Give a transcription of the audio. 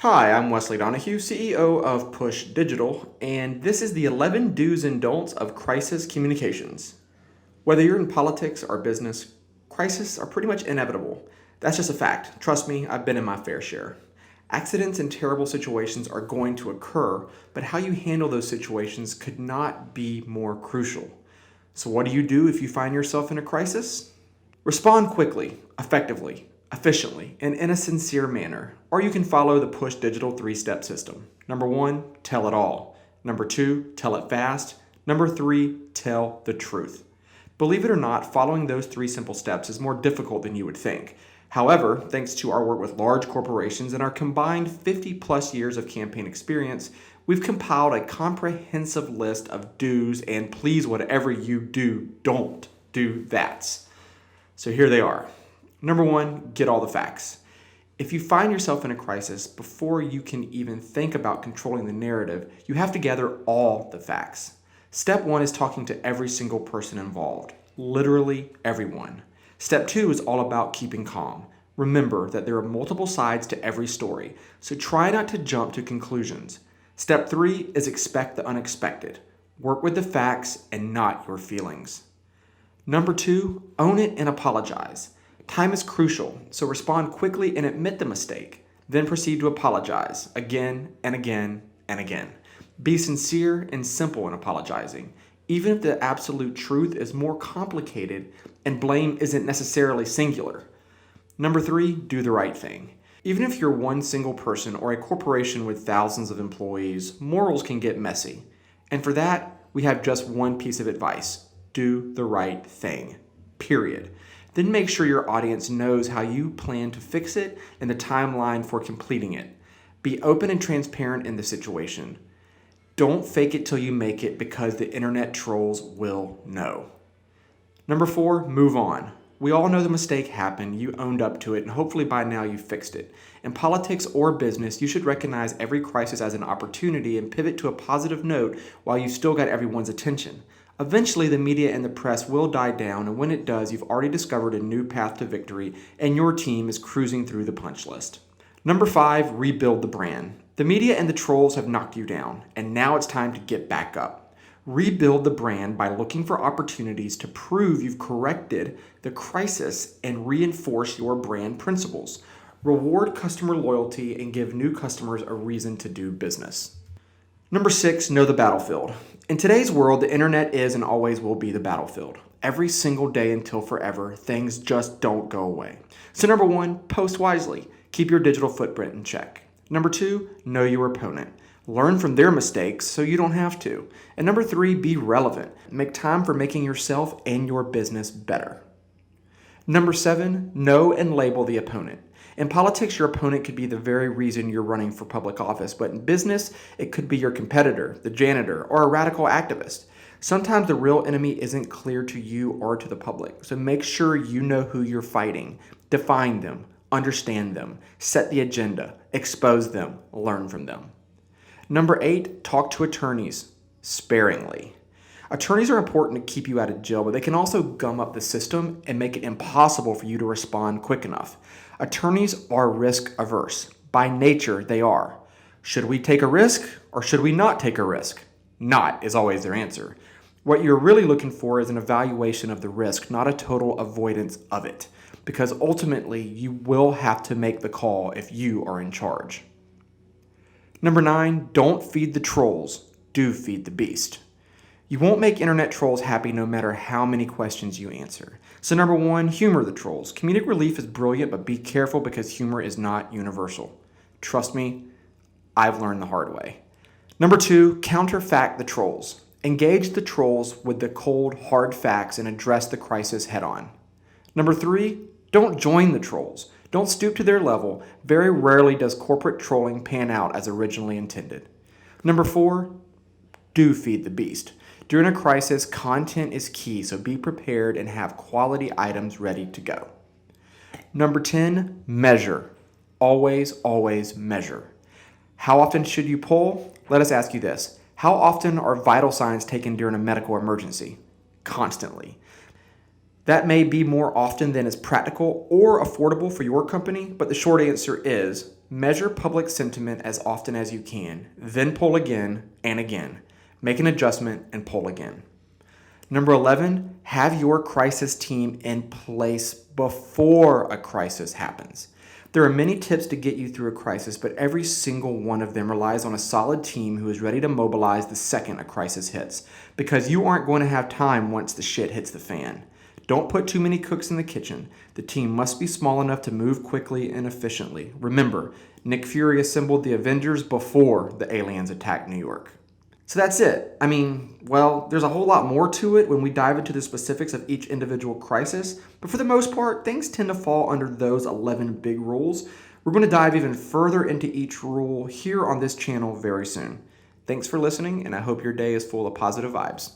Hi, I'm Wesley Donahue, CEO of Push Digital, and this is the 11 do's and don'ts of crisis communications. Whether you're in politics or business, crises are pretty much inevitable. That's just a fact. Trust me, I've been in my fair share. Accidents and terrible situations are going to occur, but how you handle those situations could not be more crucial. So, what do you do if you find yourself in a crisis? Respond quickly, effectively, efficiently, and in a sincere manner, or you can follow the Push Digital 3-step system. Number 1, tell it all. Number 2, tell it fast. Number 3, tell the truth. Believe it or not, following those 3 simple steps is more difficult than you would think. However, thanks to our work with large corporations and our combined 50 plus years of campaign experience, we've compiled a comprehensive list of do's and please whatever you do, don't do that. So here they are. Number 1, get all the facts. If you find yourself in a crisis, before you can even think about controlling the narrative, you have to gather all the facts. Step 1 is talking to every single person involved, literally everyone. Step 2 is all about keeping calm. Remember that there are multiple sides to every story, so try not to jump to conclusions. Step 3 is expect the unexpected. Work with the facts and not your feelings. Number 2, own it and apologize. Time is crucial, so respond quickly and admit the mistake. Then proceed to apologize again and again and again. Be sincere and simple in apologizing, even if the absolute truth is more complicated and blame isn't necessarily singular. Number 3, do the right thing. Even if you're one single person or a corporation with thousands of employees, morals can get messy. And for that, we have just one piece of advice. Do the right thing. Period. Then make sure your audience knows how you plan to fix it and the timeline for completing it. Be open and transparent in the situation. Don't fake it till you make it because the internet trolls will know. Number 4, move on. We all know the mistake happened, you owned up to it, and hopefully by now you fixed it. In politics or business, you should recognize every crisis as an opportunity and pivot to a positive note while you've still got everyone's attention. Eventually, the media and the press will die down, and when it does, you've already discovered a new path to victory, and your team is cruising through the punch list. Number 5, rebuild the brand. The media and the trolls have knocked you down, and now it's time to get back up. Rebuild the brand by looking for opportunities to prove you've corrected the crisis and reinforce your brand principles. Reward customer loyalty and give new customers a reason to do business. Number 6, know the battlefield. In today's world, the internet is and always will be the battlefield. Every single day until forever, things just don't go away. So number 1, post wisely. Keep your digital footprint in check. Number 2, know your opponent. Learn from their mistakes so you don't have to. And number 3, be relevant. Make time for making yourself and your business better. Number 7, know and label the opponent. In politics, your opponent could be the very reason you're running for public office, but in business, it could be your competitor, the janitor, or a radical activist. Sometimes the real enemy isn't clear to you or to the public, so make sure you know who you're fighting. Define them, understand them, set the agenda, expose them, learn from them. Number 8, talk to attorneys sparingly. Attorneys are important to keep you out of jail, but they can also gum up the system and make it impossible for you to respond quick enough. Attorneys are risk averse. By nature, they are. Should we take a risk or should we not take a risk? Not is always their answer. What you're really looking for is an evaluation of the risk, not a total avoidance of it, because ultimately you will have to make the call if you are in charge. Number 9, don't feed the trolls, do feed the beast. You won't make internet trolls happy no matter how many questions you answer. So number 1, humor the trolls. Comedic relief is brilliant, but be careful because humor is not universal. Trust me, I've learned the hard way. Number 2, counterfact the trolls. Engage the trolls with the cold, hard facts and address the crisis head on. Number 3, don't join the trolls. Don't stoop to their level. Very rarely does corporate trolling pan out as originally intended. Number 4, do feed the beast. During a crisis, content is key, so be prepared and have quality items ready to go. Number 10, measure. Always, always measure. How often should you poll? Let us ask you this. How often are vital signs taken during a medical emergency? Constantly. That may be more often than is practical or affordable for your company, but the short answer is Measure public sentiment as often as you can, then poll again and again. Make an adjustment and poll again. Number 11, have your crisis team in place before a crisis happens. There are many tips to get you through a crisis, but every single one of them relies on a solid team who is ready to mobilize the second a crisis hits, because you aren't going to have time once the shit hits the fan. Don't put too many cooks in the kitchen. The team must be small enough to move quickly and efficiently. Remember, Nick Fury assembled the Avengers before the aliens attacked New York. So that's it. There's a whole lot more to it when we dive into the specifics of each individual crisis, but for the most part, things tend to fall under those 11 big rules. We're going to dive even further into each rule here on this channel very soon. Thanks for listening, and I hope your day is full of positive vibes.